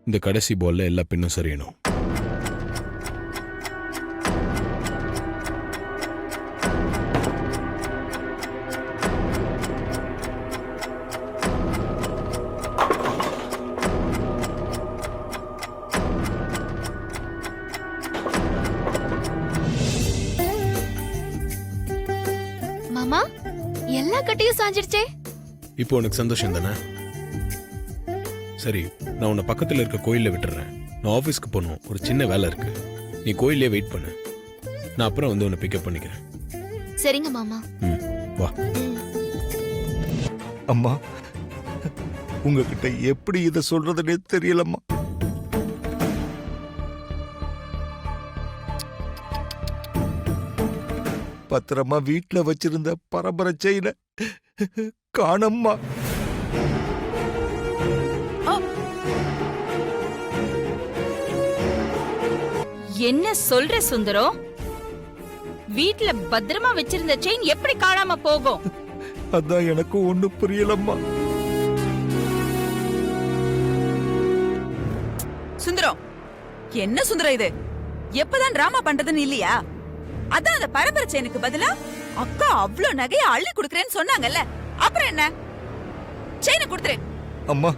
இந்த கடைசி பால்ல எல்லா பின்னும் சரியணும். மாமா, எல்லா கட்டையும் சாஞ்சிருச்சே. இப்போ உனக்கு சந்தோஷம் தானே? சரி, நான் உன்னை பக்கத்துல இருக்க கோயில்ல விட்டுறேன். நான் ஆபீஸ்க்கு போகணும், ஒரு சின்ன வேலை இருக்கு. நீ கோயிலே வெயிட் பண்ணு, நான் அப்புறம் வந்து உன்னை பிக்கப் பண்ணிக்கிறேன். சரிங்க மாமா. வா. அம்மா, உங்ககிட்ட எப்படி இதை சொல்றதுன்னே தெரியலம்மா. பத்திரமா வீட்டுல வச்சிருந்த பரம்பரை செயின காணம்மா. என்ன சொல்ற சுந்தரம்? வீட்ல பத்திரமா வச்சிருந்த செயின் எப்படி காணாம போகும்? அதான் எனக்கு ஒண்ணு புரியலம்மா. சுந்தரம், என்ன சுந்தரம் இது? எப்பதான் டிராமா பண்றதுன்னு இல்லையா? அதான் அந்த பரம்பரை செயினுக்கு பதிலா அக்கா அவ்ளோ நகையை அள்ளி குடுக்கறேன்னு சொன்னாங்கல்ல, அப்புறம் என்ன? செயினை கொடுத்துரு. அம்மா,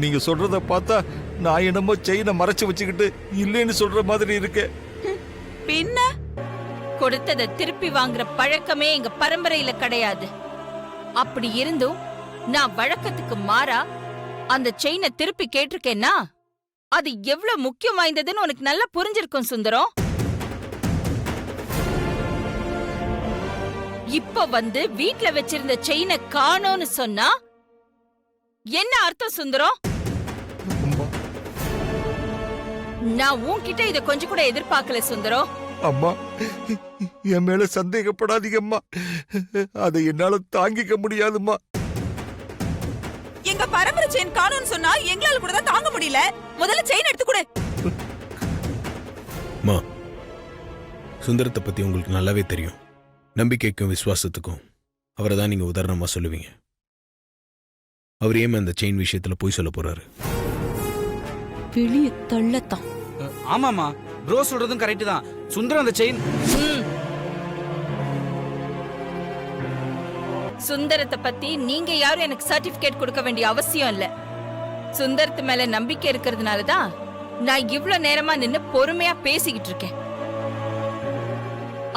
நீங்க சொல்றத பார்த்தா நான் என்னமோ செயினை மறைச்சு வச்சுக்கிட்டு இல்லைன்னு சொல்ற மாதிரி இருக்கு. பின்ன கொடுத்ததை திருப்பி வாங்குற பழக்கமே எங்க பரம்பரையில கிடையாது. அப்படி இருந்தும் நான் வழக்கத்துக்கு மாறா அந்த செயினை திருப்பி கேட்டிருக்கேன்னா அது எவ்வளவு முக்கியம் வாய்ந்ததுன்னு உனக்கு நல்லா புரிஞ்சிருக்கும் சுந்தரம். இப்ப வந்து வீட்ல வச்சிருந்த செயினை காணோன்னு சொன்னா என்ன அர்த்தம் சுந்தரம்? நான் உன்கிட்ட இத கொஞ்சம் கூட எதிர்பார்க்கல சுந்தரம். அம்மா, என் மேல சந்தேகப்படாதீங்கம்மா. அதை என்னால தாங்கிக்க முடியாதும்மா. எங்க பரம்பரை செயின் காணோம்னு சொன்னா எங்களால கூட தான் தாங்க முடியல. முதல்ல செயின் எடுத்து கொடு. மா, சுந்தரத்தை பத்தி உங்களுக்கு நல்லாவே தெரியும். நம்பிக்கைக்கும் விசுவாசத்துக்கும் அவரை தான் நீங்க உதாரணமா சொல்லுவீங்க. அவர் ஏன் அந்த செயின் விஷயத்துல போய் சொல்ல போறாரு? வெளிய தள்ளத்தான். ஆமாமா, ப்ரோ சொல்றதும் கரெக்ட் தான். சுந்தரம் அந்த செயின் சுந்தரத்தை பத்தி நீங்க யாரும் எனக்கு சர்டிபிகேட் கொடுக்க வேண்டிய அவசியம் இல்ல. சுந்தரத்து மேல நம்பிக்கை இருக்கிறதுனாலதான் நான் இவ்வளவு நேரமா நின்னு பொறுமையா பேசிக்கிட்டு இருக்கேன்.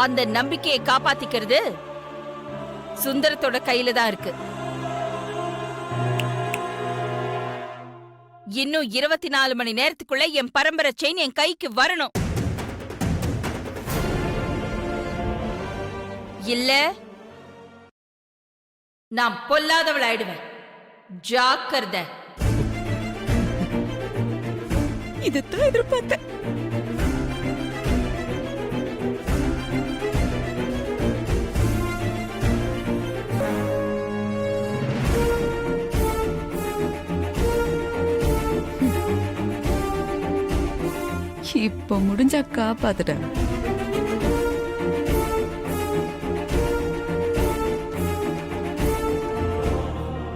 அந்த நம்பிக்கையை காப்பாத்திக்கிறது சுந்தரத்தோட கையில தான் இருக்கு. இன்னும் 24 மணி நேரத்துக்குள்ள என் பரம்பரை செயின் என் கைக்கு வரணும். இல்ல நான் பொல்லாதவள் ஆயிடுவேன். ஜாக்கிரதை. இதைத்தான் எதிர்பார்த்தேன். இப்ப முடிஞ்சா காப்பாத்துட்டேன்.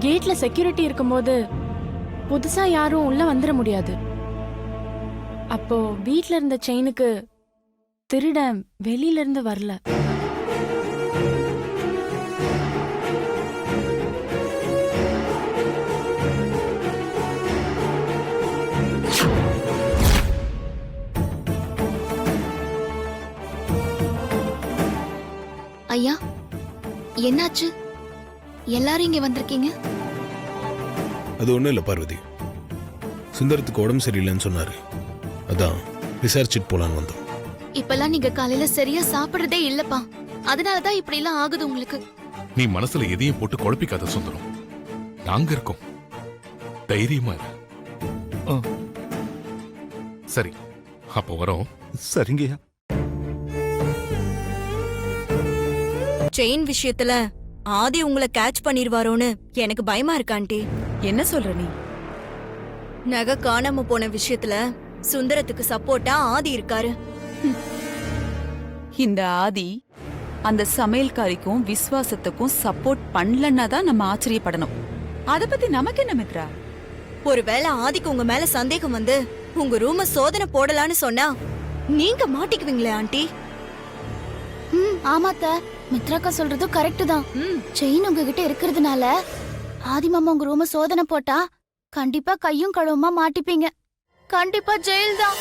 கேட்ல செக்யூரிட்டி இருக்கும்போது புதுசா யாரும் உள்ள வந்துட முடியாது. அப்போ வீட்ல இருந்த செயினுக்கு திருடன் வெளியில இருந்து வரல. ஐயா, என்னாச்சு? எல்லாரும் இங்க வந்திருக்கீங்க? அது ஒண்ணும் இல்ல பார்வதி, சுந்தரத்துக்கு உடம்பு சரியில்லைன்னு சொன்னாரு. அதான் விசாரிச்சுட்டு போலான்னு வந்தோம். இப்பெல்லாம் நீங்க காலையில சரியா சாப்பிடுறதே இல்லப்பா. அதனாலதான் இப்படி எல்லாம் ஆகுது உங்களுக்கு. நீ மனசுல எதையும் போட்டு குழப்பிக்காத சுந்தரம். நாங்க இருக்கோம், தைரியமா இரு. சரி, அப்போ வரோம். சரிங்கய்யா. செயின் விஷயத்துல ஆதி உங்களை கேட்ச் பண்ணிருவாரோன்னு எனக்கு பயமா இருக்கு ஆண்டி. என்ன சொல்ற நீ? நகை காணாம போன விஷயத்துல சுந்தரத்துக்கு சப்போர்ட்டா ஆதி இருக்காரு. இந்த ஆதி அந்த சமையல்காரிக்கும் விசுவாசத்துக்கும் சப்போர்ட் பண்ணலன்னா தான் நம்ம ஆச்சரியப்படணும். அத பத்தி நமக்கு என்ன மித்ரா? ஒருவேளை ஆதிக்கு உங்க மேல சந்தேகம் வந்து உங்க ரூம சோதனை போடலான்னு சொன்னா நீங்க மாட்டிக்குவீங்களே ஆண்டி. ஆமாத்த, மித்ராக்கா சொல்றதும் கரெக்ட் தான். செயின் உங்ககிட்ட இருக்கிறதுனால ஆதி மாமா உங்க ரூம சோதனை போட்டா கண்டிப்பா கையும் களவுமா மாட்டிப்பீங்க. கண்டிப்பா ஜெயில் தான்.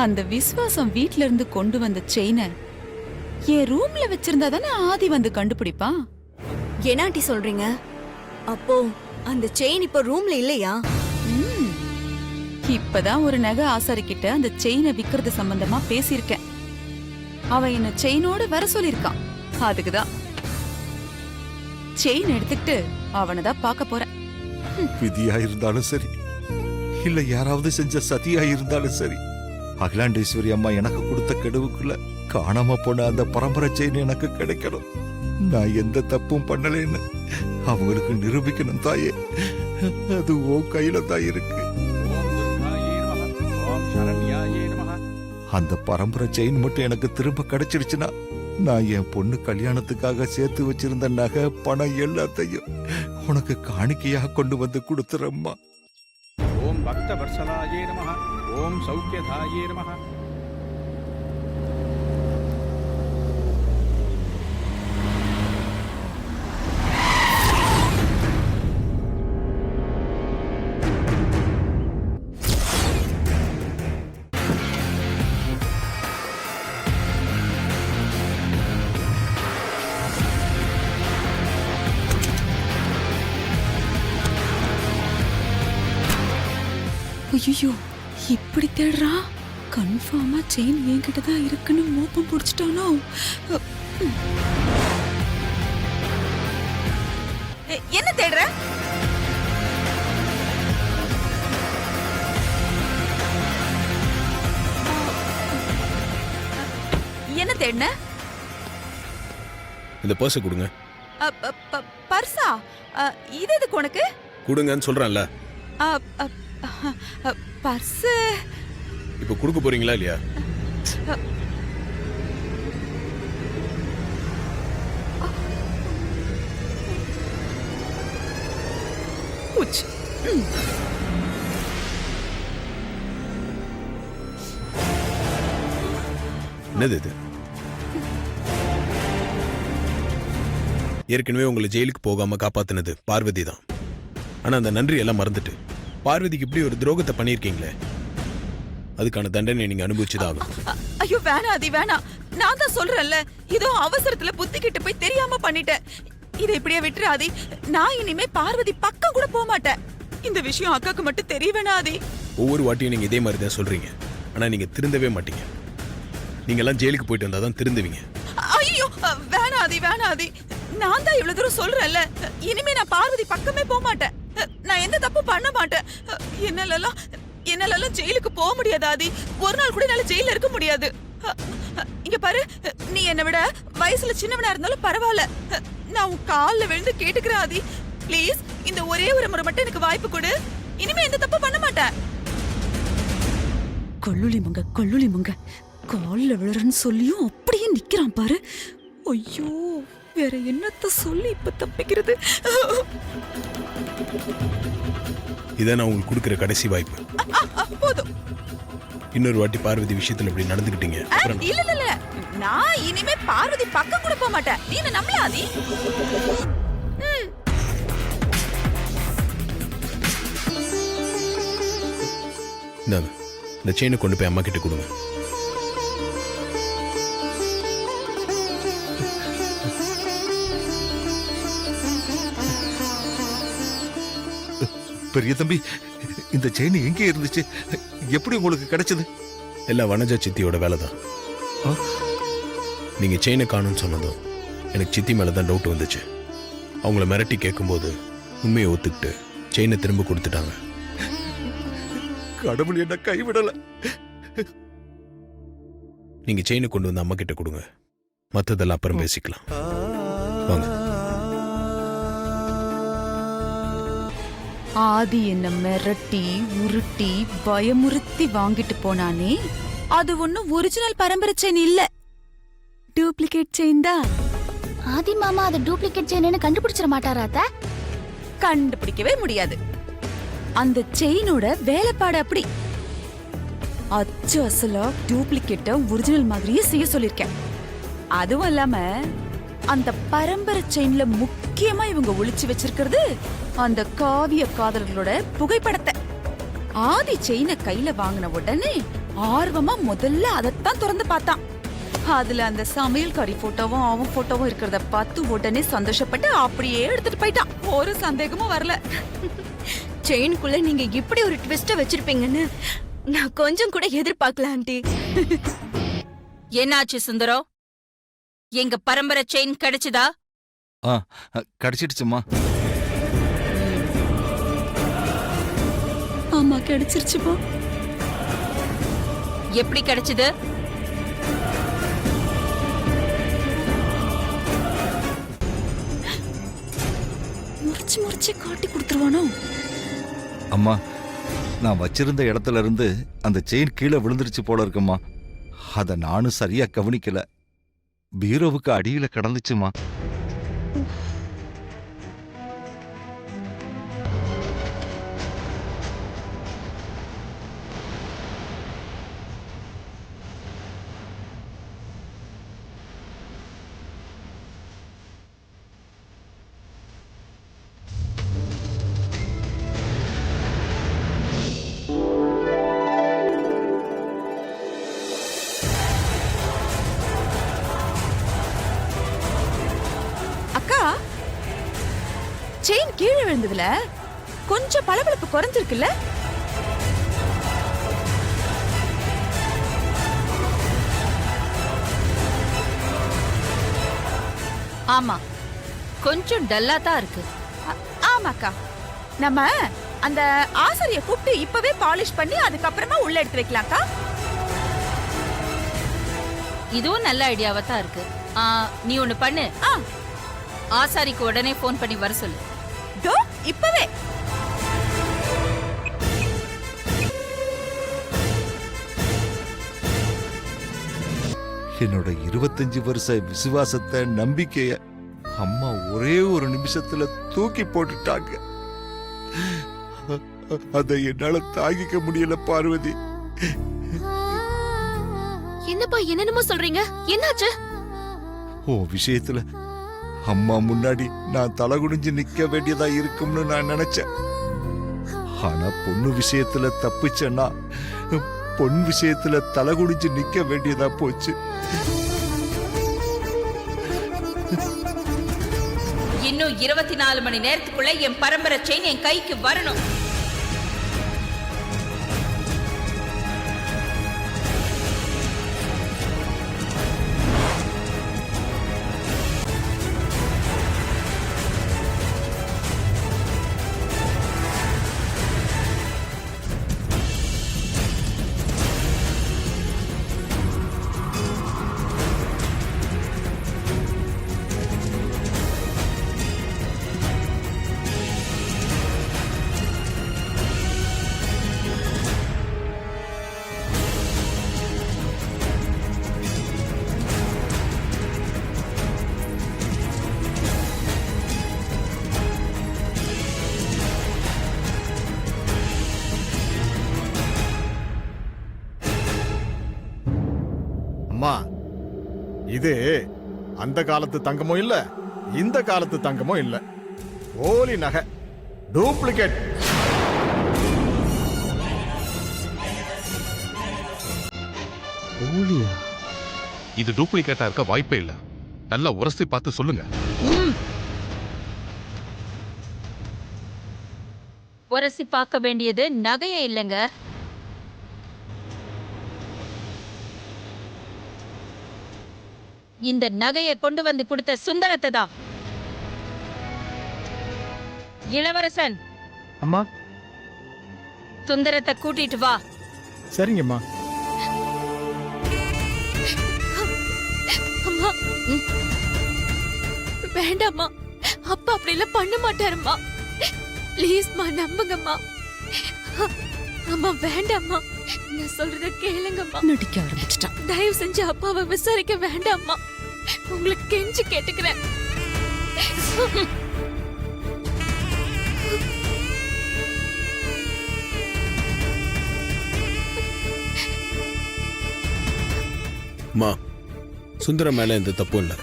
அந்த விசுவாசம் வீட்ல இருந்து கொண்டு வந்த செயினை என் ரூம்ல வச்சிருந்தா தானே ஆதி வந்து கண்டுபிடிப்பான். என்ன ஆண்டி சொல்றீங்க? அப்போ அந்த செயின் இப்ப ரூம்ல இல்லையா? ம். இப்பதான் ஒரு நகை ஆசாரிக்கிட்ட அந்த செயினை விக்கிறது சம்பந்தமா பேசியிருக்கேன். அவன் என்ன செயினோட வர சொல்லிருக்கான். அதுக்குதான் செயின் எடுத்துக்கிட்டு அவனை தான் பார்க்க போறேன். விதியா இருந்தாலும் சரி, இல்ல யாராவது செஞ்ச சதியா இருந்தாலும் சரி, அகிலாண்டேஸ்வரி அம்மா எனக்கு கொடுத்த கெடுவுக்குள்ள காணாம போன அந்த பரம்பரை செயின் எனக்கு கிடைக்கணும். நான் எந்த தப்பும் பண்ணலேன்னு அவங்களுக்கு நிரூபிக்கணும் தாயே. அது உன் கையில தான் இருக்கு. அந்த பரம்பரை செயின் மட்டும் எனக்கு திரும்ப கிடைச்சிடுச்சுன்னா நான் என் பொண்ணு கல்யாணத்துக்காக சேர்த்து வச்சிருந்த நகை பணம் எல்லாத்தையும் உனக்கு காணிக்கையா கொண்டு வந்து கொடுத்துறம்மா. ஓம் பக்த வர்சலாயே நமஹ. ஓம் சௌக்கியதாயே நமஹ. ஐயோ, இப்படி தேடுறா? கன்ஃபார்மா செயின் என்கிட்ட தான் இருக்குன்னு மோப்பம் பிடிச்சிட்டானோ? என்ன தேடுற? என்ன தேடுன? இந்த பர்ஸை கொடுங்க. பர்ஸா? இது எதுக்கு உனக்கு? கொடுங்கன்னு சொல்றேன்ல. பர்ஸ் இப்போ கொடுக்க போறீங்களா இல்லையா? என்னது இது? ஏற்கனவே உங்களை ஜெயிலுக்கு போகாம காப்பாத்தினது பார்வதி தான். ஆனா அந்த நன்றி எல்லாம் மறந்துட்டு பார்வதிக்கு இப்படி ஒரு துரோகத்தை பண்ணிருக்கீங்களே, அதுக்கான தண்டனை நீங்க அனுபவிச்சுதான் ஆகும். ஐயோ வேணா ஆதி வேணாம். நான் தான் சொல்றேன்ல, இதோ அவசரத்துல புத்திக்கிட்டு போய் தெரியாம பண்ணிட்டேன். இதை இப்படியே விட்டுரு ஆதி. நான் இனிமே பார்வதி பக்கம் கூட போக மாட்டேன். இந்த விஷயம் அக்காக்கு மட்டும் தெரிய வேணா ஆதி. ஒவ்வொரு வாட்டியும் நீங்க இதே மாதிரி தான் சொல்றீங்க, ஆனா நீங்க திருந்தவே மாட்டீங்க. நீங்க எல்லாம் ஜெயிலுக்கு போயிட்டு வந்தாதான் திருந்துவீங்க. ஐயோ வேணா ஆதி வேணா ஆதி. நான் தான் இவ்வளவு தூரம் சொல்றேன்ல, இனிமே நான் பார்வதி பக்கமே போக மாட்டேன். நான் எந்த தப்பு பண்ண மாட்டேன். என்னால ஜெயிலுக்கு போக முடியாது ஆதி. ஒரு நாள் கூட என்னால ஜெயில இருக்க முடியாது. இங்க பாரு, நீ என்னை விட வயசுல சின்னவனா இருந்தாலும் பரவாயில்ல. நான் உன் கால்ல விழுந்து கேட்டுக்கிறேன் ஆதி. ப்ளீஸ் இந்த ஒரே ஒரு முறை மட்டும் எனக்கு வாய்ப்பு கொடு. இனிமே எந்த தப்பு பண்ண மாட்டேன். கொல்லுளி முங்க கால்ல விழுறன்னு சொல்லியும் அப்படியே நிக்கிறான் பாரு. ஐயோ, வேற என்னத்த சொல்லி இப்ப தப்பிக்கிறது? இதான் நான் உங்களுக்கு கொடுக்கிற கடைசி வாய்ப்பு. போதும். இன்னொரு வாட்டி பார்வதி விஷயத்துல இப்படி நடந்துக்கிட்டீங்க. இல்ல நான் இனிமே பார்வதி பக்கம் கூட போக மாட்டேன். நீ என்ன நம்பல ஆதி? இந்தாங்க, இந்த செயினை கொண்டு போய் அம்மா கிட்ட கொடுங்க. பெரிய தம்பி, இந்த செயின் எங்கே இருந்துச்சு? எப்படி உங்களுக்கு கிடைச்சது? எல்லாம் வனஜா சித்தியோட வேலை தான். நீங்க செயினை காணும்னு சொன்னதும் எனக்கு சித்தி மேலதான் டவுட் வந்துச்சு. அவங்கள மிரட்டி கேட்கும்போது உண்மையை ஒத்துக்கிட்டு செயினை திரும்ப கொடுத்துட்டாங்க. கடவுள் என்ன கைவிடல. நீங்க செயினை கொண்டு வந்து அம்மா கிட்ட கொடுங்க, மத்ததெல்லாம் அப்புறம் பேசிக்கலாம். வாங்க. ஆதி என்ன மிரட்டி உருட்டி பயமுறுத்தி வாங்கிட்டு போனானே, அது ஒண்ணும் ஒரிஜினல் பரம்பரை செயின் இல்ல, டூப்ளிகேட் செயின் தான். ஆதி மாமா அது டூப்ளிகேட் செயின்னு கண்டுபிடிச்சிட மாட்டாரா அத்தை? கண்டுபிடிக்கவே முடியாது. அந்த செயினோட வேலைப்பாடு அப்படி. அச்சு அசலா டூப்ளிகேட்ட ஒரிஜினல் மாதிரியே செய்ய சொல்லிருக்கேன். அதுவும் இல்லாம அந்த பரம்பரை செயின்ல முக்கியமா இவங்க ஒளிச்சு வச்சிருக்கிறது அந்த காவிய காதலர்களோட புகைப்படத்தை. ஆதி செயினை கையில வாங்கின உடனே ஆர்வமா முதல்ல அதைத்தான் திறந்து பார்த்தான். அதுல அந்த சமையல்காரி போட்டோவும் அவன் போட்டோவும் இருக்கிறத பார்த்து உடனே சந்தோஷப்பட்டு அப்படியே எடுத்துட்டு போயிட்டான். ஒரு சந்தேகமும் வரல. செயினுக்குள்ள நீங்க இப்படி ஒரு ட்விஸ்ட வச்சிருப்பீங்கன்னு நான் கொஞ்சம் கூட எதிர்பார்க்கல ஆண்டி. என்னாச்சு சுந்தரம்? எங்க பரம்பரை செயின் கிடைச்சதா? கிடைச்சிடுச்சுமா. ஆமா கிடைச்சிருச்சுப்பா. எப்படி கிடைச்சது? முறிச்சு முறிச்சு காட்டி கொடுத்துருவானோ? அம்மா, நான் வச்சிருந்த இடத்துல இருந்து அந்த செயின் கீழே விழுந்துருச்சு போல இருக்குமா. அத நானும் சரியா கவனிக்கல. பீரோவுக்கு அடியில கிடந்துச்சுமா. அக்கா, செயின் கீழே விழுந்ததுல கொஞ்சம் பளபளப்பு குறைஞ்சிருக்குல்ல? ஆமா, கொஞ்சம் டல்லா தான் இருக்கு. ஆமாக்கா, நம்ம அந்த ஆசாரிய கூப்பிட்டு இப்பவே பாலிஷ் பண்ணி அதுக்கப்புறமா உள்ள எடுத்து வைக்கலாம்க்கா. இதுவும் நல்ல ஐடியாவா தான் இருக்கு. நீ ஒண்ணு பண்ணு. ஆசாரிக்கு உடனே போன் பண்ணி வர சொல்லு. தோ இப்பவே. என்னோட 25 வருஷ விசுவாசத்தை, நம்பிக்கைய அம்மா ஒரே ஒரு நிமிஷத்துல தூக்கி போட்டுட்டாங்க. அதை என்னால தாங்கிக்க முடியல பார்வதி. என்னப்பா என்னென்னமோ சொல்றீங்க? என்னாச்சு? ஓ விஷயத்துல அம்மா முன்னாடி நான் தலை குனிஞ்சு நிக்க வேண்டியதா இருக்கும்னு நான் நினைச்சேன். ஆனா பொண்ணு விஷயத்துல தப்பிச்சேன்னா பொன் விஷயத்துல தலை குனிஞ்சு நிக்க வேண்டியதா போச்சு. இன்னும் 24 மணி நேரத்துக்குள்ள என் பரம்பரை செயின் என் கைக்கு வரணும். அம்மா, இது அந்த காலத்து தங்கமும் இல்ல, இந்த காலத்து தங்கமும் இல்ல. போலி நகை, டூப்ளிகேட். இது டூப்ளிகேட்டா இருக்க வாய்ப்பே இல்ல. நல்லா உரசி பார்த்து சொல்லுங்க. உரசி பார்க்க வேண்டியது நகையே இல்லைங்க, இந்த நகையை கொண்டு வந்து கொடுத்த சுந்தரத்தை தான். இளவரசன், அம்மா. சுந்தரத்தை கூட்டிட்டு வா. சரிங்கம்மா. அம்மா வேண்டாம்மா, அப்பா அப்படி எல்லாம் பண்ண மாட்டாருமா. ப்ளீஸ்மா நம்புங்கம்மா. அம்மா வேண்டாம்மா, நான் சொல்றத கேளுங்கம்மா. நடிக்க ஆரம்பிச்சிட்டான். தயவு செஞ்சு அப்பாவை விசாரிக்க வேண்டாம்மா. உங்களுக்கு கெஞ்சி கேட்டுக்கிறேன். அம்மா, சுந்தரம் மேல எந்த தப்பும் இல்லை.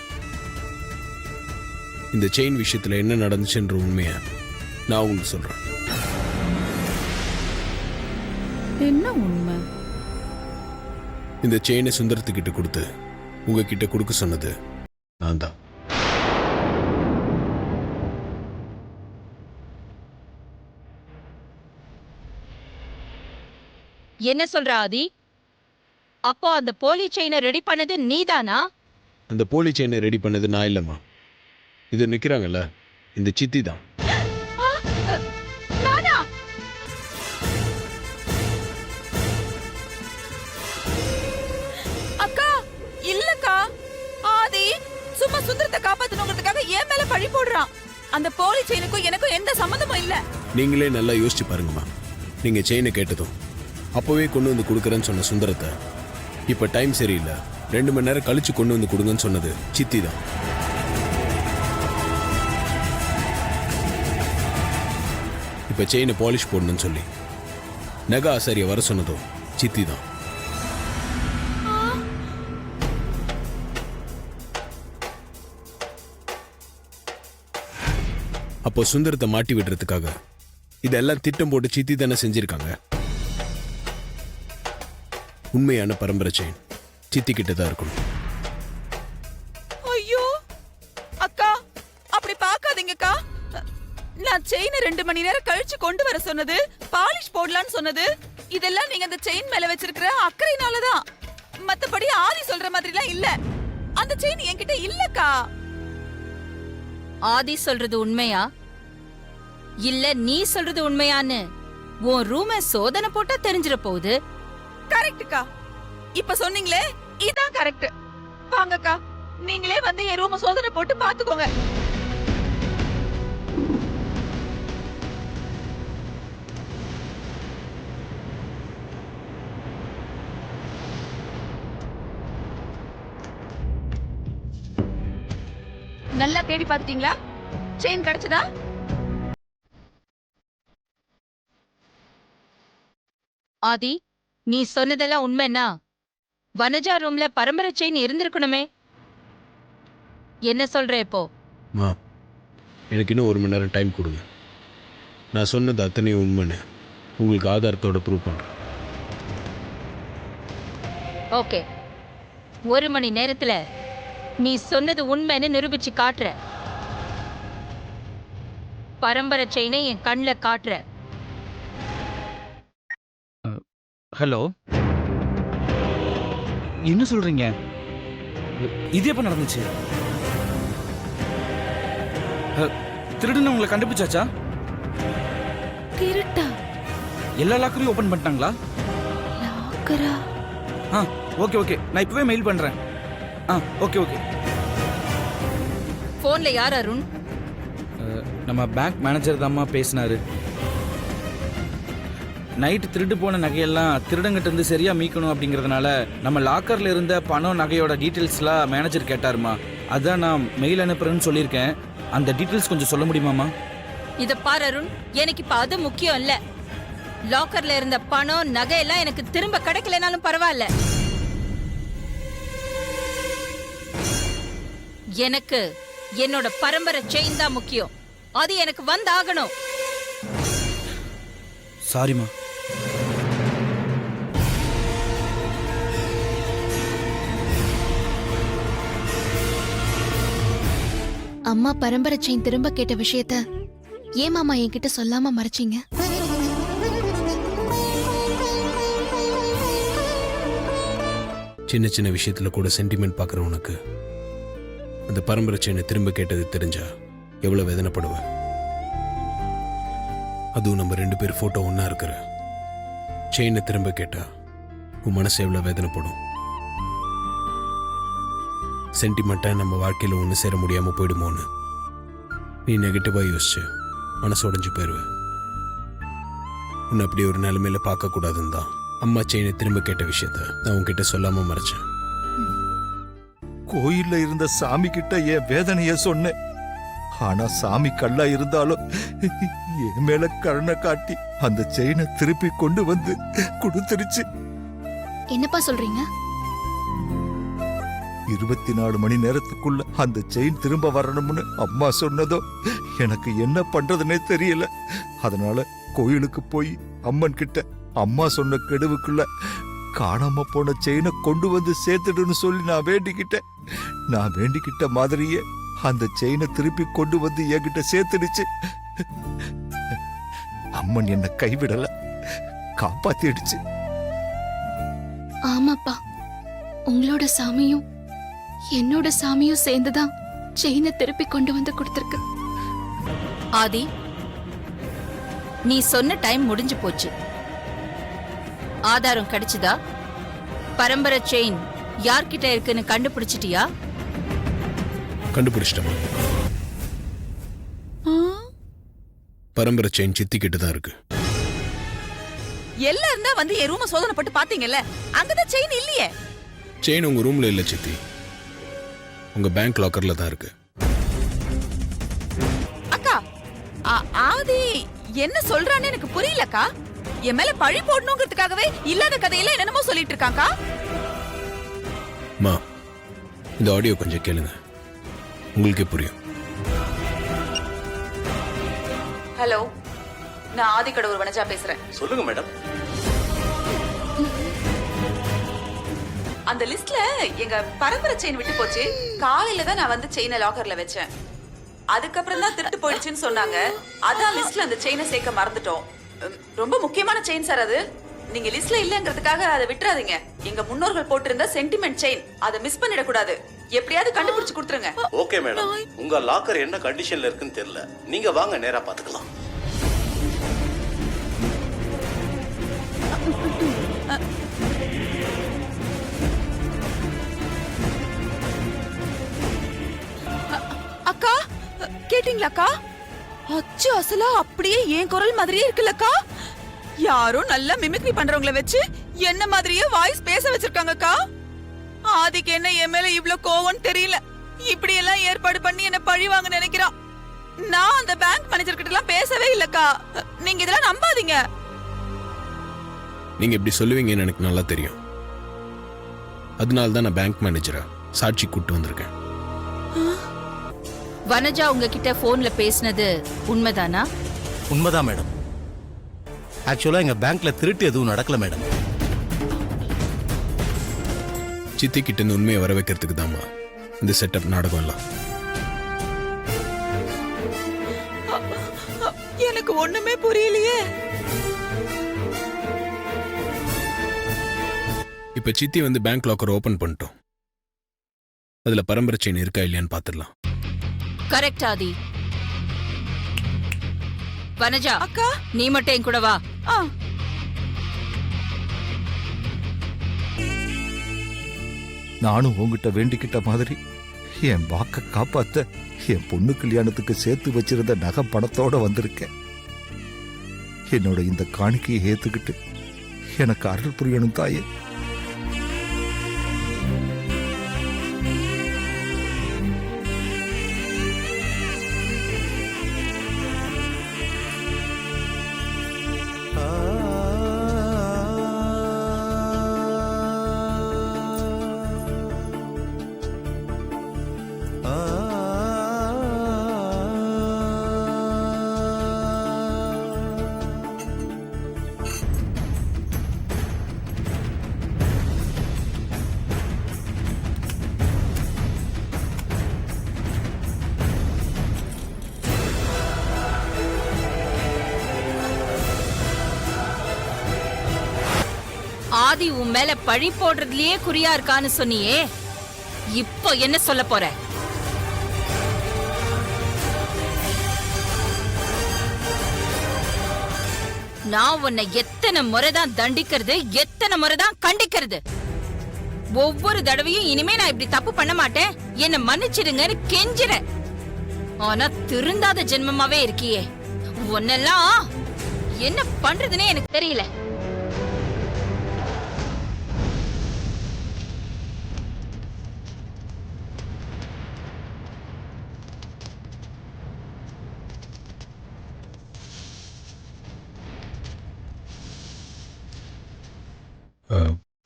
இந்த செயின் விஷயத்துல என்ன நடந்துச்சுன்ற உண்மைய நான் உங்களுக்கு சொல்றேன். என்ன உண்மை? இந்த செயினை சுந்தரத்துக்கிட்ட கொடுத்து உங்ககிட்ட கொடுக்க சொன்னது நான் தான். என்ன சொல்ற ஆதி? அப்போ அந்த போலி செயினை ரெடி பண்ணது நீதானா? அந்த போலி செயினை ரெடி பண்ணது நான் இல்லைம்மா. இது நிக்கிறாங்கல்ல, இந்த சித்தி தான். நானா? அக்கா இல்லக்கா, ஆதி சும்மா சுந்தரத்தை காப்பாத்தணுங்கிறதுக்காக என் மேல பழி போடுறான். அந்த போலி செயினுக்கும் எனக்கும் எந்த சம்மந்தமும் இல்ல. நீங்களே நல்லா யோசிச்சு பாருங்கம்மா. நீங்க செயினை கேட்டதும் அப்போவே கொண்டு வந்து கொடுக்குறேன்னு சொன்ன சுந்தரத்தை இப்ப டைம் சரியில்லை 2 மணி நேரம் கழிச்சு கொண்டு வந்து கொடுங்கன்னு சொன்னது சித்தி தான். இப்ப செயினை பாலிஷ் போடணும்னு சொல்லி நகை ஆசாரிய வர சொன்னதும் சித்தி தான். அப்போ சுந்தரத்தை மாட்டி விடுறதுக்காக இதெல்லாம் திட்டம் போட்டு சித்தி தானே செஞ்சிருக்காங்க. உண்மையான பரம்பரை செயின் சித்தி கிட்ட தான் இருக்கணும். ஐயோ அக்கா, அப்படி பார்க்காதீங்கக்கா. நான் செயினை 2 மணி நேரம் கழிச்சு கொண்டு வர சொன்னது, பாலிஷ் போடலான்னு சொன்னது, இதெல்லாம் நீங்க அந்த செயின் மேல வச்சிருக்கிற அக்கறையினாலதான். மத்தபடி ஆதி சொல்ற மாதிரிலாம் இல்ல. அந்த செயின் என்கிட்ட இல்லக்கா. ஆதி சொல்றது உண்மையா இல்ல நீ சொல்றது உண்மையான்னு உன் ரூம சோதனை போட்டா தெரிஞ்சிட போகுது. கரெக்ட்க்கா, இப்ப சொன்னீங்களே இதான் கரெக்ட். வாங்கக்கா, நீங்களே வந்து என் ரூம சோதனை போட்டு பாத்துக்கோங்க. நல்லா தேடி பாத்துட்டீங்களா? செயின் கிடைச்சதா? ஆதி, நீ சொன்னதெல்லாம் உண்மைன்னா வனஜா ரூம்ல பரம்பரை செயின் இருந்திருக்கணுமே. என்ன சொல்ற இப்போ? மா, எனக்கு இன்னும் 1 மணி நேரம் டைம் கொடுங்க. நான் சொன்னது அத்தனையும் உண்மைன்னு உங்களுக்கு ஆதாரத்தோட ப்ரூவ் பண்றேன். ஓகே, 1 மணி நேரத்துல நீ சொன்னது உண்மைன்னு நிரூபிச்சு காட்டுற. பரம்பரை செயினை என் கண்ணில் காட்டுற. ஹலோ, என்ன சொல்றீங்க? இது எப்ப நடந்துச்சு? திருடுன்னு உங்களை கண்டுபிடிச்சாச்சா? திருட்டா? எல்லா லாக்கரையும் ஓபன் பண்ணிட்டாங்களா? லாக்கரா? ஓகே ஓகே, நான் இப்பவே மெயில் பண்றேன். Okay okay. போன்ல யார் அருண்? நம்ம பேங்க் மேனேஜர் தாம்மா பேசினாரு. நைட்டு திருட்டு போன நகையெல்லாம் திருடங்கிட்ட இருந்து சரியா மீக்கணும் அப்படிங்கறதுனால நம்ம லாக்கர்ல இருந்த பணம் நகையோட டீட்டெயில்ஸ்லாம் மேனேஜர் கேட்டாருமா. அதான் நான் மெயில் அனுப்புறேன்னு சொல்லியிருக்கேன். அந்த டீட்டெயில்ஸ் கொஞ்சம் சொல்ல முடியுமாமா? இத பாரு அருண், எனக்கு இப்ப அது முக்கியம் இல்ல. லாக்கர்ல இருந்த பணம் நகை எல்லாம் எனக்கு திரும்ப கிடைக்கலனாலும் பரவாயில்ல. எனக்கு என்னோட பரம்பரை செயின் தான் முக்கியம். அது எனக்கு வந்தாகணும். சாரிமா. அம்மா பரம்பரை செயின் திரும்ப கேட்ட விஷயத்த ஏன் மாமா என்கிட்ட சொல்லாம மறைச்சீங்க? சின்ன சின்ன விஷயத்துல கூட சென்டிமெண்ட் பார்க்குற உனக்கு அந்த பரம்பரை செயினை திரும்ப கேட்டது தெரிஞ்சா எவ்வளவு வேதனைப்படுவேன். அதுவும் நம்ம 2 பேர் போட்டோ ஒன்னா இருக்கிற செயினை திரும்ப கேட்டா உன் மனசு எவ்வளவு வேதனைப்படும். சென்டிமெண்டா நம்ம வாழ்க்கையில ஒன்று சேர முடியாம போயிடுமோன்னு நீ நெகட்டிவா யோசிச்சு மனசு உடைஞ்சு போயிடுவேன். உன்னை அப்படி ஒரு நிலைமையில பார்க்க கூடாதுன்னு தான் அம்மா செயினை திரும்ப கேட்ட விஷயத்த நான் உன்கிட்ட சொல்லாம மறைச்சேன். கோயில்ல இருந்த சாமி கிட்ட என் வேதனைய சொன்னேன். ஆனா சாமி கல்லா இருந்தாலும் என் மேல கருணை காட்டி அந்த செயினை திருப்பி கொண்டு வந்து கொடுத்துருச்சு. என்னப்பா சொல்றீங்க? 24 மணி நேரத்துக்குள்ள அந்த செயின் திரும்ப வரணும்னு அம்மா சொன்னதோ எனக்கு என்ன பண்றதுன்னே தெரியல. அதனால கோயிலுக்கு போய் அம்மன் கிட்ட அம்மா சொன்ன கெடுவுக்குள்ள காணாம போன செயினை கொண்டு வந்து சேர்த்துடுன்னு சொல்லி நான் வேண்டிக்கிட்டேன். நான் வேண்டிக்கிட்ட மாதிரியே அந்த செயினை திருப்பி கொண்டு வந்து என்கிட்ட சேர்த்துடுச்சு. அம்மன் என்ன கைவிடல, காப்பாத்திடுச்சு. ஆமாப்பா, உங்களோட சாமியும் என்னோட சாமியும் சேர்ந்துதான் செயினை திருப்பி கொண்டு வந்து கொடுத்திருக்கு. ஆதி, நீ சொன்ன டைம் முடிஞ்சு போச்சு. ஆதாரம் கிடைச்சுதா? பரம்பரை செயின் யார்கிட்ட இருக்குன்னு கண்டுபிடிச்சிட்டியா? கண்டுபிடிச்சிட்டமா. பரம்பரை செயின் சித்தி கிட்ட தான் இருக்கு. எல்லாரும் தான் வந்து என் ரூம சோதனை போட்டு பாத்தீங்கல்ல, அங்கதான் செயின் இல்லையே. செயின் உங்க ரூம்ல இல்ல சித்தி, உங்க பேங்க் லாக்கர்ல தான் இருக்கு. அக்கா, ஆதி என்ன சொல்றான்னு எனக்கு புரியலக்கா. என் மேல பழி போடணுங்கிறதுக்காகவே இல்லாத கதையெல்லாம் என்னென்னமோ சொல்லிட்டு இருக்காங்கா. மா, இந்த ஆடியோ கொஞ்சம் கேளுங்க, உங்களுக்கே புரியும். ஹலோ, நான் ஆதிக்கடவுர் வனஜா பேசுறேன். சொல்லுங்க மேடம். அந்த லிஸ்ட்ல எங்க பரம்பரை செயின் விட்டு போச்சு. காலையில தான் நான் வந்து செயினை லாக்கர்ல வச்சேன். அதுக்கப்புறம் தான் திருட்டு போயிடுச்சுன்னு சொன்னாங்க. அதான் லிஸ்ட்ல அந்த செயினை சேர்க்க மறந்துட்டோம். ரொம்ப முக்கியமான செயின் சார் அது. நீங்க லிஸ்ட்ல இல்லங்கிறதுக்காக அதை விட்டுறாதீங்க. எங்க முன்னோர்கள் போட்டிருந்த சென்டிமெண்ட் செயின், அதை மிஸ் பண்ணிடக்கூடாது. எப்படியாவது கண்டுபிடிச்சு கொடுத்துருங்க. Okay madam. உங்க லாக்கர் என்ன கண்டிஷன்ல இருக்குன்னு தெரியல, நீங்க வாங்க நேரா பாத்துக்கலாம். அக்கா, கேட்டீங்களாக்கா? அச்சு அசலா அப்படியே என் குரல் மாதிரியே இருக்குல்லக்கா. யாரோ நல்லா மிமிக்ரி பண்றவங்கள வச்சு என்ன மாதிரியே வாய்ஸ் பேச வச்சிருக்காங்கக்கா. ஆதிக்கு என்ன என் மேல இவ்ளோ கோவம்னு தெரியல. இப்படி எல்லாம் ஏற்பாடு பண்ணி என்ன பழி வாங்க நினைக்கிறான். நான் அந்த பேங்க் மேனேஜர் கிட்ட எல்லாம் பேசவே இல்லக்கா. நீங்க இதெல்லாம் நம்பாதீங்க. நீங்க இப்படி சொல்லுவீங்கன்னு எனக்கு நல்லா தெரியும். அதனால தான் நான் பேங்க் மேனேஜரா சாட்சி கூட்டு வந்திருக்கேன். வனஜா உங்ககிட்ட போன்ல பேசினது உண்மைதானா? உண்மைதான் மேடம். ஆக்சுவலா எங்க பேங்க்ல திருட்டு எதுவும் நடக்கல மேடம். சித்தி கிட்ட இருந்து உண்மையை வர வைக்கிறதுக்கு தாமா இந்த செட்டப் நாடகம் எல்லாம். எனக்கு ஒண்ணுமே புரியலையே. இப்ப சித்தி வந்து பேங்க் லாக்கர் ஓபன் பண்ணிட்டோம். அதுல பரம்பரை செயின் இருக்கா இல்லையான்னு பாத்துடலாம். கரெக்ட் ஆதி. வனஜா அக்கா, நீ மட்டும் என் கூட வா. நானும் உங்ககிட்ட வேண்டிக்கிட்ட மாதிரி என் வாக்க காப்பாத்த என் பொண்ணு கல்யாணத்துக்கு சேர்த்து வச்சிருந்த நகை பணத்தோட வந்திருக்கேன். என்னோட இந்த காணிக்கையை ஏத்துக்கிட்டு எனக்கு அருள் புரியணும் தாயே. ஆதி உன் மேல பழி போடுறதுலயே குறியா இருக்கான்னு சொன்னியே, இப்போ என்ன சொல்ல போற? நான் உன்னை எத்தனை முறைதான் தண்டிக்கிறது, எத்தனை முறைதான் கண்டிக்கிறது. ஒவ்வொரு தடவையும் இனிமே நான் இப்படி தப்பு பண்ண மாட்டேன், என்ன மன்னிச்சிடுங்கன்னு கெஞ்சிற. ஆனா திருந்தாத ஜென்மமாவே இருக்கியே. உன்னெல்லாம் என்ன பண்றதுன்னே எனக்கு தெரியல.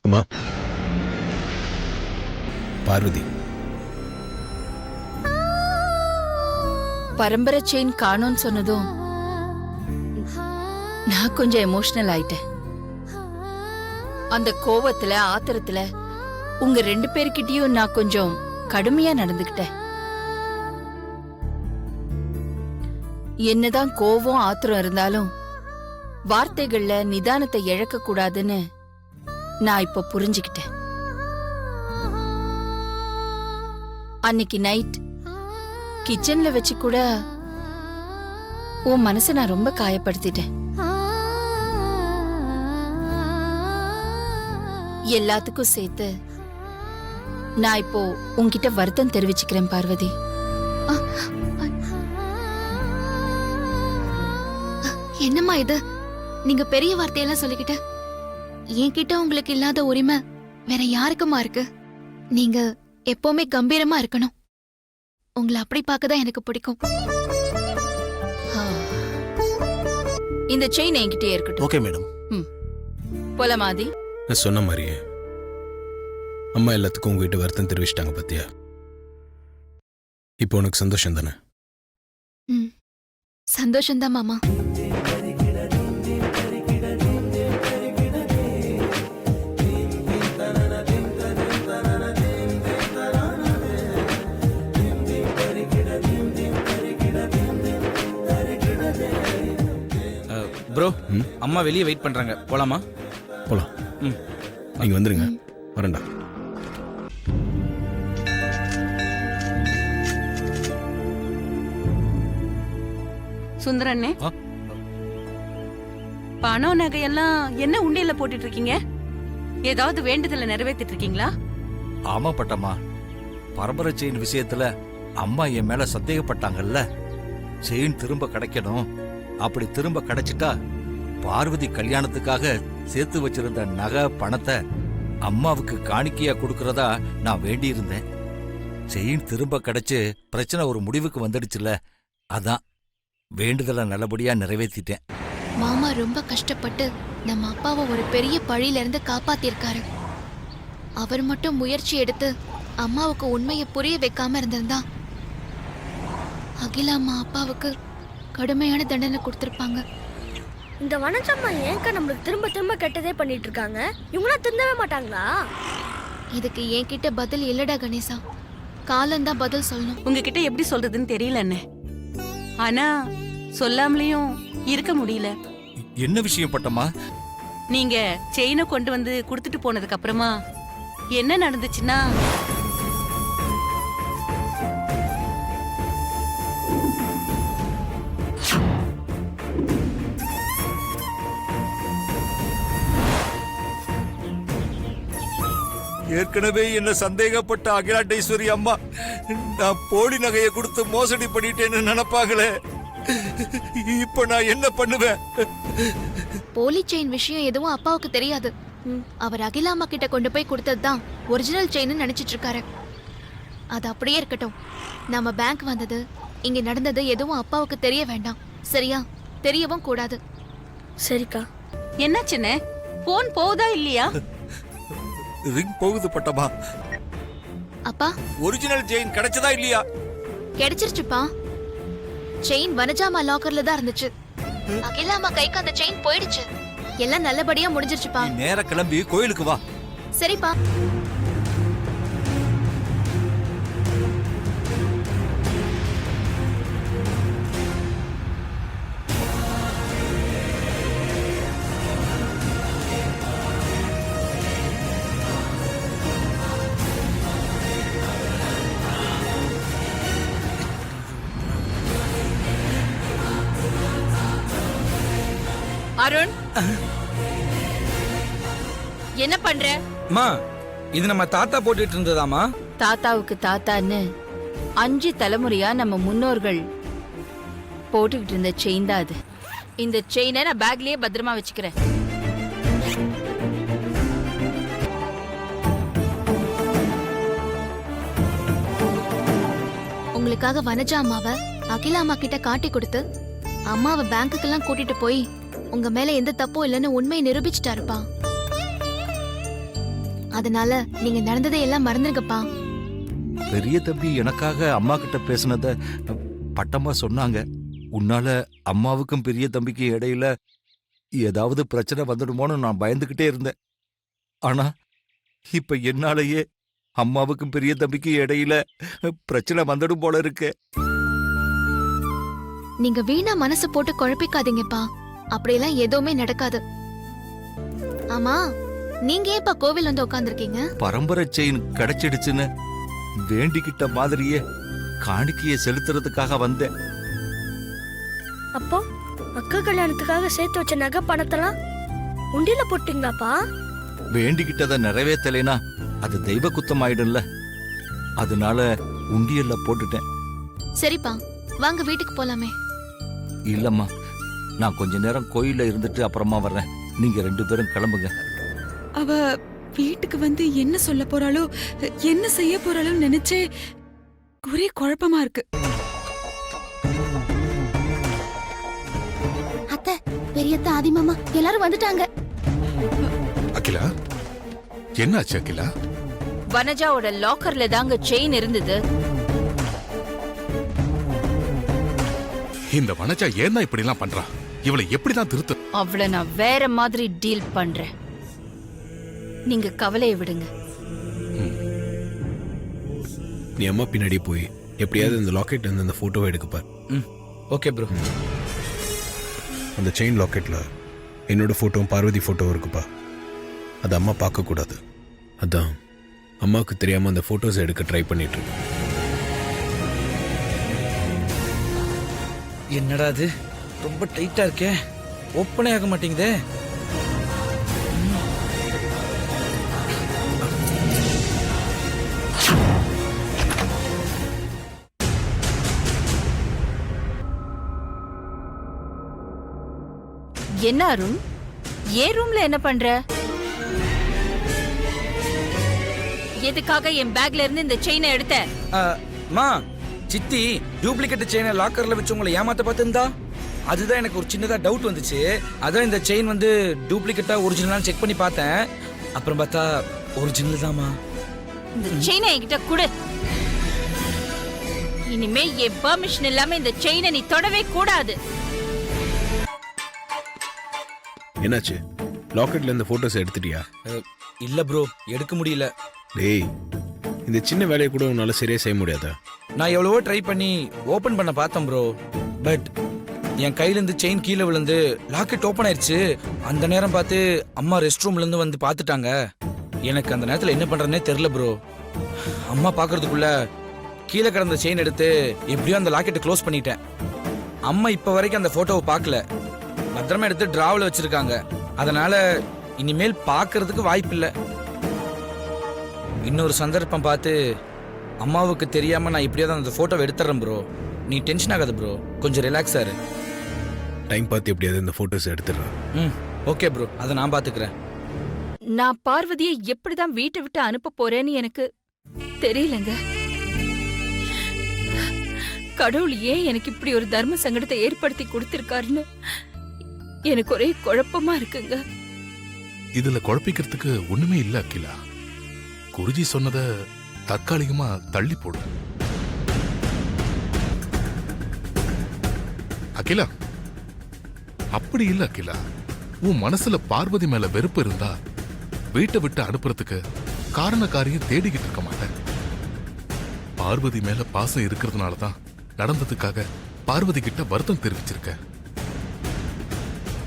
அம்மா பார்வதி, பரம்பரை செயின் காணோன்னு சொன்னதும் நான் கொஞ்சம் எமோஷனல் ஆயிட்டேன். அந்த கோவத்துல ஆத்திரத்துல உங்க 2 பேர்கிட்டயும் நான் கொஞ்சம் கடுமையா நடந்துக்கிட்டேன். என்னதான் கோவம் ஆத்திரம் இருந்தாலும் வார்த்தைகள்ல நிதானத்தை இழக்க கூடாதுன்னு நான் இப்ப புரிஞ்சுக்கிட்டேன். அன்னைக்கு நைட் கிச்சன்ல வச்சு கூட உன் மனசை நான் ரொம்ப காயப்படுத்திட்டேன். எல்லாத்துக்கும் சேர்த்து நான் இப்போ உன்கிட்ட வருத்தம் தெரிவிச்சுக்கிறேன் பார்வதி. என்னம்மா இது? நீங்க பெரிய வார்த்தையெல்லாம் சொல்லிக்கிட்ட என்கிட்ட உங்களுக்கு இல்லாத உரிமை வேற யாருக்குமா இருக்கு? நீங்க எப்பவுமே கம்பீரமா இருக்கணும். உங்களை அப்படி பார்க்கதான் எனக்கு பிடிக்கும். இந்த செயின் என்கிட்டயே இருக்கட்டும். Okay madam. போலமாதி, நான் சொன்ன மாதிரியே அம்மா எல்லாத்துக்கும் உங்ககிட்ட வருத்தம் தெரிவிச்சிட்டாங்க பத்தியா? இப்போ உனக்கு சந்தோஷம் தானே? சந்தோஷம்தான் மாமா. ப்ரோ, அம்மா வெளியே வெயிட் பண்றாங்க, போலாமா? போலாம். நீங்க வந்துருங்க, வரேன்டா. சுந்தரண்ணே, பணம் நகையெல்லாம் என்ன உண்டியல்ல போட்டுட்டு இருக்கீங்க? ஏதாவது வேண்டுதலை நிறைவேற்றிட்டு இருக்கீங்களா? ஆமா பட்டம்மா, பரம்பரை செயின் விஷயத்துல அம்மா என் மேல சந்தேகப்பட்டாங்கல்ல. செயின் திரும்ப கிடைக்கணும். அப்படி திரும்ப கிடைச்சிட்டா பார்வதி கல்யாணத்துக்காக சேர்த்து வச்சிருந்த நகை பணத்தை அம்மாவுக்கு காணிக்கையா கொடுக்கறதா நான் வேண்டியிருந்தேன். செயின் திரும்ப கிடைச்சு பிரச்சனை ஒரு முடிவுக்கு வந்துடுச்சுல, அதான் வேண்டுதலை நல்லபடியா நிறைவேற்றிட்டேன். மாமா ரொம்ப கஷ்டப்பட்டு நம்ம அப்பாவை ஒரு பெரிய பழியில இருந்து காப்பாத்திருக்காரு. அவர் மட்டும் முயற்சி எடுத்து அம்மாவுக்கு உண்மையை புரிய வைக்காம இருந்திருந்தா அகிலா அம்மா அப்பாவுக்கு கடுமையான தண்டனை கொடுத்திருப்பாங்க. இந்த வனஜம்மா ஏன்க்கா நம்மளுக்கு திரும்ப திரும்ப கெட்டதே பண்ணிட்டு இருக்காங்க? இவங்களா திருந்தவே மாட்டாங்களா? இதுக்கு என்கிட்ட பதில் இல்லடா கணேசா. காலம்தான் பதில் சொல்லணும். உங்ககிட்ட எப்படி சொல்றதுன்னு தெரியல அண்ணே. ஆனா சொல்லாமலேயும் இருக்க முடியல. என்ன விஷயம் பட்டம்மா? நீங்க செயினை கொண்டு வந்து கொடுத்துட்டு போனதுக்கு அப்புறமா என்ன நடந்துச்சுன்னா, ஏற்கனவே என்ன சந்தேகப்பட்ட அகிலாண்டேஸ்வரி அம்மா நான் போலி நகையை கொடுத்து மோசடி பண்ணிட்டேன்னு நினைப்பாங்களே. இப்ப நான் என்ன பண்ணுவேன்? போலி செயின் விஷயம் எதுவும் அப்பாவுக்கு தெரியாது. அவர் அகிலா அம்மா கிட்ட கொண்டு போய் கொடுத்ததுதான் ஒரிஜினல் செயின் நினைச்சிட்டு இருக்காரு. அது அப்படியே இருக்கட்டும். நம்ம பேங்க் வந்தது, இங்க நடந்தது எதுவும் அப்பாவுக்கு தெரிய வேண்டாம். சரியா? தெரியவும் கூடாது. சரிக்கா. என்னாச்சுன்னு போன் போகுதா இல்லையா? ரிங் போகுது பட்டம்மா. அப்பா, ஒரிஜினல் செயின் கிடைச்சதா இல்லையா? கிடைச்சிருச்சுப்பா. செயின் வனஜாமா லாக்கர்ல தான் இருந்துச்சு. அகிலா அம்மா கைக்கு அந்த செயின் போயிடுச்சு. எல்லாம் நல்லபடியா முடிஞ்சிருச்சுப்பா. நீ நேரா கிளம்பி கோயிலுக்கு வா. சரிப்பா. அருண், என்ன பண்ற? அம்மா, இது நம்ம தாத்தா போட்டுட்டு இருந்ததாமா? தாத்தாவுக்கு தாத்தான்னு 5 தலைமுறையா நம்ம முன்னோர்கள் போட்டுக்கிட்டு இருந்த செயின் தான் அது. இந்த செயினை நான் பேக்லயே பத்திரமா வச்சுக்கிறேன். உங்களுக்காக வனஜா அம்மாவை அகிலா அம்மா கிட்ட காட்டி கொடுத்து அம்மாவை பேங்க்குக்கெல்லாம் கூட்டிட்டு போய் உங்க மேல எந்த தப்பும் இல்லைன்னு உண்மையை நிரூபிச்சுட்டாருப்பா. அதனால நீங்க நடந்ததை எல்லாம் மறந்துருங்கப்பா. பெரிய தம்பி எனக்காக அம்மா கிட்ட பேசினத பட்டமா சொன்னாங்க. உன்னால அம்மாவுக்கும் பெரிய தம்பிக்கும் இடையில ஏதாவது பிரச்சனை வந்துடுமோன்னு நான் பயந்துகிட்டே இருந்தேன். ஆனா இப்ப என்னாலேயே அம்மாவுக்கும் பெரிய தம்பிக்கும் இடையில பிரச்சனை வந்துடும் போல இருக்கு. நீங்க வீணா மனசு போட்டு குழப்பிக்காதீங்கப்பா. அப்படியெல்லாம் எதுவுமே நடக்காது. ஆமா, நீங்க ஏப்பா கோவில் வந்து உட்கார்ந்திருக்கீங்க? பரம்பரை செயின் கிடைச்சிடுச்சுன்னு வேண்டிக்கிட்ட மாதிரியே காணிக்கையை செலுத்துறதுக்காக வந்தேன். அப்போ அக்கா கல்யாணத்துக்காக சேர்த்து வச்ச நகை பணத்தெல்லாம் உண்டியில போட்டீங்களாப்பா? வேண்டிக்கிட்டதை நிறைவேற்றலைனா அது தெய்வ குத்தம் ஆயிடும்ல. அதனால உண்டியல்ல போட்டுட்டேன். சரிப்பா, வாங்க வீட்டுக்கு போலாமே. இல்லம்மா, நான் கொஞ்ச நேரம் கோயில்ல இருந்துட்டு அப்புறமா வர்றேன். நீங்க 2 பேரும் கிளம்புங்க. அவ வீட்டுக்கு வந்து என்ன சொல்ல போறாளோ, என்ன செய்ய போறாளோ நினைச்சே ஒரே குழப்பமா இருக்கு. அத்தை, பெரியத்த, ஆதிமாமா எல்லாரும் வந்துட்டாங்க. அகிலா, என்னாச்சு அகிலா? வனஜாவோட லாக்கர்ல தாங்க செயின் இருந்தது. இந்த வனஜா ஏன் தான் இப்படி எல்லாம் பண்றா? இவளை எப்படிதான் திருத்த? அவளை நான் வேற மாதிரி டீல் பண்றேன். நீங்க கவலையை விடுங்க. நீ அம்மா பின்னாடி போய் எப்படியாவது இந்த லாக்கெட் இருந்து அந்த போட்டோவை எடுக்கப்பார். Okay bro. அந்த செயின் லாக்கெட்ல என்னோட போட்டோவும் பார்வதி போட்டோவும் இருக்குப்பா. அது அம்மா பார்க்க கூடாது. அதான் அம்மாவுக்கு தெரியாம அந்த போட்டோஸ் எடுக்க ட்ரை பண்ணிட்டு இருக்கேன். என்னடா அது ரொம்ப டைட்டா இருக்கே, ஓப்பனே ஆக மாட்டேங்குதே. என்ன அருண், ஏன் ரூம்ல என்ன பண்ற? எதுக்காக என் பேக்ல இருந்து இந்த செயினை எடுத்த? மா, சித்தி டூப்ளிகேட் செயினை லாக்கர்ல வச்சு உங்களை ஏமாத்த பார்த்துருந்தா அதுதான் எனக்கு ஒரு சின்னதா டவுட் வந்துச்சு. அதான் இந்த செயின் வந்து டூப்ளிகேட்டா ஒரிஜினலா செக் பண்ணி பார்த்தேன். அப்புறம் பார்த்தா ஒரிஜினல் தான்மா. இந்த செயினை என்கிட்ட கொடு. இனிமே என் பெர்மிஷன் இல்லாம இந்த செயினை நீ தொடவே கூடாது. என்னாச்சு? லாக்கெட்ல இந்த போட்டோஸ் எடுத்துட்டியா? இல்ல ப்ரோ, எடுக்க முடியல. டேய், இந்த சின்ன வேலையை கூட உன்னால சரியா செய்ய முடியாதா? நான் எவ்வளவோ ட்ரை பண்ணி ஓபன் பண்ண பார்த்தேன் ப்ரோ. பட் என் கையில இருந்து செயின் கீழே விழுந்து லாக்கெட் ஓபன் ஆயிடுச்சு. அந்த நேரம் பார்த்து அம்மா ரெஸ்ட் ரூம்ல இருந்து வந்து பார்த்துட்டாங்க. எனக்கு அந்த நேரத்துல என்ன பண்றதுனே தெரியல ப்ரோ. அம்மா பாக்குறதுக்குள்ள கீழே கிடந்த செயின் எடுத்து எப்படியோ அந்த லாக்கெட்டை க்ளோஸ் பண்ணிட்டேன். அம்மா இப்ப வரைக்கும் அந்த போட்டோவை பார்க்கல. பத்திரமா எடுத்து டிராவல வச்சிருக்காங்க. அதனால இனிமேல் பார்க்கறதுக்கு வாய்ப்பு இல்லை. இன்னொரு சந்தர்ப்பம் பார்த்து அம்மாவுக்கு தெரியாம நான் இப்படியே தான் அந்த போட்டோவை எடுத்துறேன் ப்ரோ. நீ டென்ஷன் ஆகாத ப்ரோ, கொஞ்சம் ரிலாக்ஸா இரு. டைம் பார்த்து எப்படியாவது இந்த போட்டோஸ் எடுத்துடுறேன். ஓகே ப்ரோ, அதை நான் பாத்துக்கிறேன். நான் பார்வதியை எப்படிதான் வீட்டை விட்டு அனுப்ப போறேன்னு எனக்கு தெரியலங்க. கடவுள் ஏன் எனக்கு இப்படி ஒரு தர்ம சங்கடத்தை ஏற்படுத்தி கொடுத்திருக்காருன்னு எனக்கு ஒரே குழப்பமா இருக்குங்க. இதுல குழப்பிக்கிறதுக்கு ஒண்ணுமே இல்ல அகிலா. குருஜி சொன்னத தற்காலிகமா தள்ளி போடு. அகிலா, அப்படி இல்ல அகிலா. உன் மனசுல பார்வதி மேல வெறுப்பு இருந்தா வீட்டை விட்டு அனுப்புறதுக்கு காரண காரியம் தேடிக்கிட்டு இருக்க மாட்டேன். பார்வதி மேல பாசம் இருக்கிறதுனாலதான் நடந்ததுக்காக பார்வதி கிட்ட வருத்தம் தெரிவிச்சிருக்க.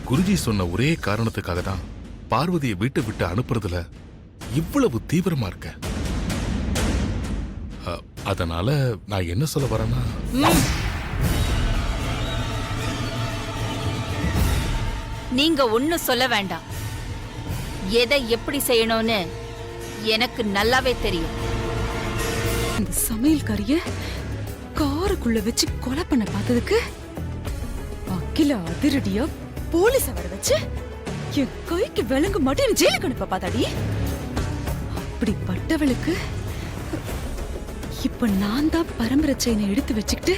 குருஜி சொன்ன ஒரே காரணத்துக்காக தான் பார்வதியை வீட்டை விட்டு அனுப்புறதுல இவ்வளவு தீவிரமா இருக்க. அதனால நான் என்ன சொல்ல வரேன்னா, நீங்க ஒண்ணும் சொல்ல வேண்டாம். எதை எப்படி செய்யணும்னு எனக்கு நல்லாவே தெரியும். இந்த சமையல்காரிய காருக்குள்ள வச்சு கொலை பண்ண பார்த்ததுக்கு அகில அதிரடியா போலீஸ் வர வச்சு என் கைக்கு விலங்கு மட்டும் ஜெயிலுக்கு அனுப்ப பார்த்தாடி. அப்படிப்பட்டவளுக்கு இப்ப நான் தான் பரம்பரை செயினை எடுத்து வச்சுக்கிட்டு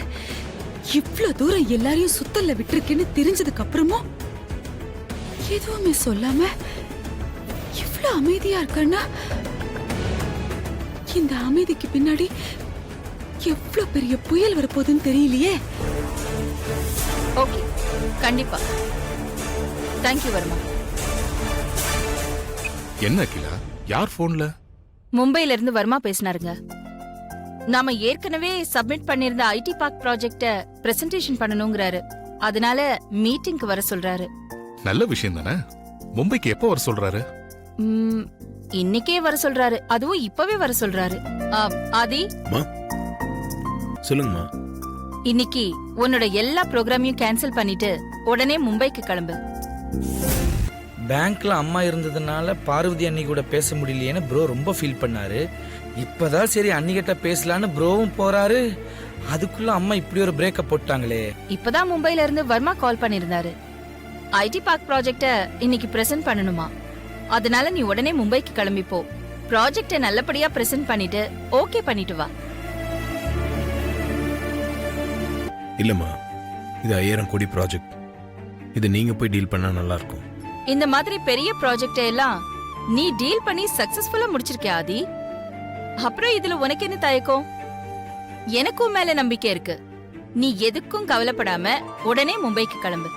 இவ்வளவு தூரம் எல்லாரையும் சுத்தல்ல விட்டுருக்கேன்னு தெரிஞ்சதுக்கு அப்புறமும் எதுவுமே சொல்லாம இவ்வளவு அமைதியா இருக்கான்னா இந்த அமைதிக்கு பின்னாடி எவ்வளவு பெரிய புயல் வரப்போகுதுன்னு தெரியலையே. ஓகே, கண்டிப்பா. தேங்க்யூ வர்மா. என்ன அகிலா, யார் போன்ல? மும்பைல இருந்து வர்மா பேசினாருங்க. நாம ஏற்கனவே சப்மிட் பண்ணிருந்த ஐடி பார்க் ப்ராஜெக்ட பிரசன்டேஷன் பண்ணணுங்கிறாரு. அதனால மீட்டிங்க்கு வர சொல்றாரு. நல்ல விஷயம் தானே. மும்பைக்கு எப்போ வர சொல்றாரு? இன்னைக்கே வர சொல்றாரு. அதுவும் இப்பவே வர சொல்றாரு. ஆதி, சொல்லுங்கம்மா. இன்னைக்கு உன்னோட எல்லா ப்ரோக்ராமையும் கேன்சல் பண்ணிட்டு உடனே மும்பைக்கு கிளம்பு. பேங்க்ல அம்மா இருந்ததுனால பார்வதி அண்ணி கூட பேச முடியலையேன்னு ப்ரோ ரொம்ப ஃபீல் பண்ணாரு. இப்பதான் சரி அன்னிகிட்ட பேசலான்னு ப்ரோவும் போறாரு. அதுக்குள்ள அம்மா இப்படி ஒரு பிரேக்கப் போட்டாங்களே. இப்பதான் மும்பைல இருந்து வர்மா கால் பண்ணிருந்தாரு. ஐடி பார்க் ப்ராஜெக்ட இன்னைக்கு பிரசன்ட் பண்ணணுமா. அதனால நீ உடனே மும்பைக்கு கிளம்பி போ. ப்ராஜெக்ட நல்லபடியா பிரசன்ட் பண்ணிட்டு ஓகே பண்ணிட்டு வா. இல்லம்மா, இது 1000 கோடி ப்ராஜெக்ட். இது நீங்க போய் டீல் பண்ணா நல்லா இருக்கும். இந்த மாதிரி பெரிய ப்ராஜெக்ட் எல்லாம் நீ டீல் பண்ணி சக்சஸ்ஃபுல்லா முடிச்சிருக்க ஆதி. அப்புறம் இதுல உனக்கு என்ன தயக்கம்? எனக்கும் மேல நம்பிக்கை இருக்கு. நீ எதுக்கும் கவலைப்படாம உடனே மும்பைக்கு கிளம்பு.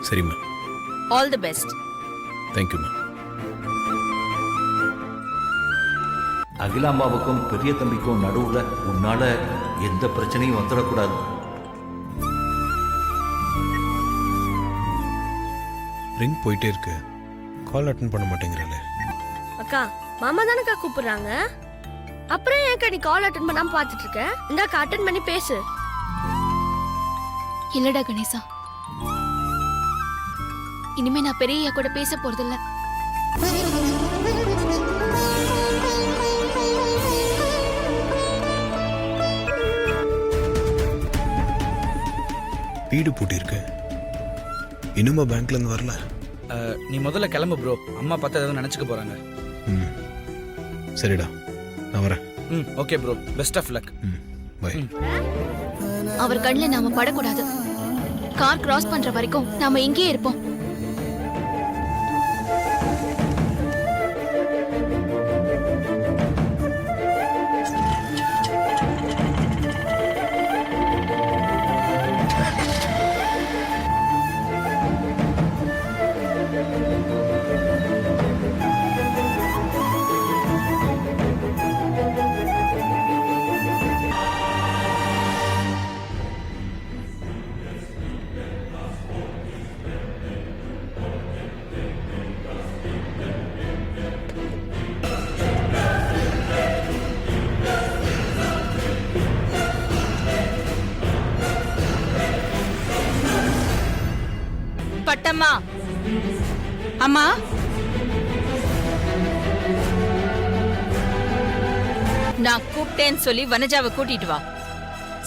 சரிம்மா. All the best. தேங்க்யூம்மா. அகிலாம்மாவுக்கும் பெரிய தம்பிக்கும் நடுவுல உன்னால எந்த பிரச்சனையும் வந்துடக்கூடாது. ரிங் போயிட்டே இருக்கு. கால் அட்டன் பண்ண மாட்டேங்கிறல. அக்கா, மாமா தானக்கா கூப்பிடுறாங்க. அப்புறம் ஏன்க்கா நீ கால் அட்டன் பண்ணாம பாத்துட்டு இருக்க? இந்தாக்கா அட்டன் பண்ணி பேசு. இல்லடா கணேசா, இனிமே நான் பெரிய கூட பேச போறதில்ல. வீடு பூட்டிருக்கு. இன்னுமா பேங்க்ல இருந்து வரல? நீ முதல்ல கிளம்பு ப்ரோ. அம்மா பார்த்தா ஏதாவது நினைச்சுக்க போறாங்க. சரிடா, நான் வரேன். Okay bro, best of luck. Bye. அவர் கண்ணுல நாம படக்கூடாது. கார் கிராஸ் பண்ற வரைக்கும் நாம இங்கேயே இருப்போம். பட்டம்மா, அம்மா, நான் கூப்பிட்டேன்னு சொல்லி வனஜாவை கூட்டிட்டு வா.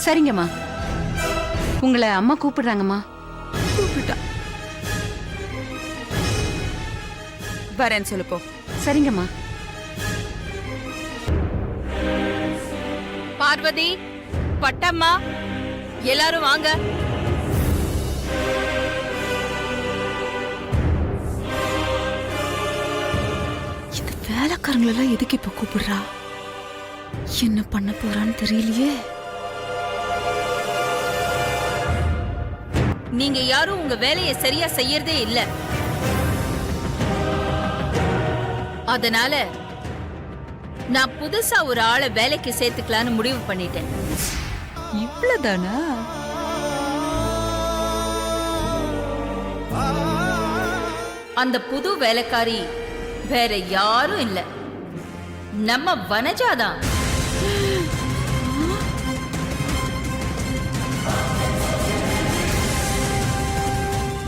சரிங்கம்மா. உங்களை அம்மா கூப்பிடுறாங்கம்மா. கூப்பிட்டா வரேன்னு சொல்லுப்போ. சரிங்கம்மா. பார்வதி, பட்டம்மா, எல்லாரும் வாங்க. வேலைக்காரங்களெல்லாம் எதுக்கு இப்ப கூப்பிடுறா? என்ன பண்ண போறான்னு தெரியலையே. நீங்க யாரும் உங்க வேலையை சரியா செய்யறதே இல்ல. அதனால நான் புதுசா ஒரு ஆளை வேலைக்கு சேர்த்துக்கலான்னு முடிவு பண்ணிட்டேன். இவ்வளவுதானா? அந்த புது வேலைக்காரி வேற யாரும் இல்ல, நம்ம வனஜாதான்.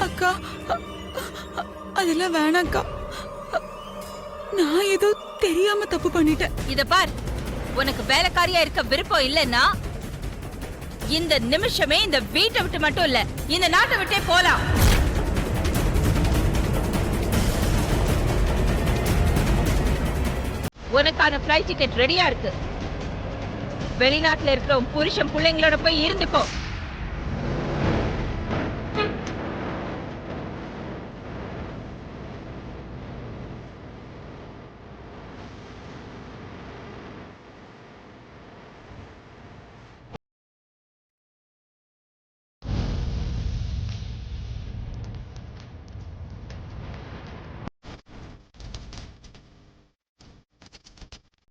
அக்கா, அதெல்லாம் வேணாக்கா. நான் ஏதோ தெரியாம தப்பு பண்ணிட்டேன். இத பார், உனக்கு வேலைக்காரியா இருக்க விருப்பம் இல்லைன்னா இந்த நிமிஷமே இந்த வீட்டை விட்டு மட்டும் இல்ல, இந்த நாட்டை விட்டே போலாம். உனக்கான ஃப்ளைட் டிக்கெட் ரெடியா இருக்கு. வெளிநாட்டுல இருக்கிற புருஷன் பிள்ளைங்களோட போய் இருந்துக்கோ.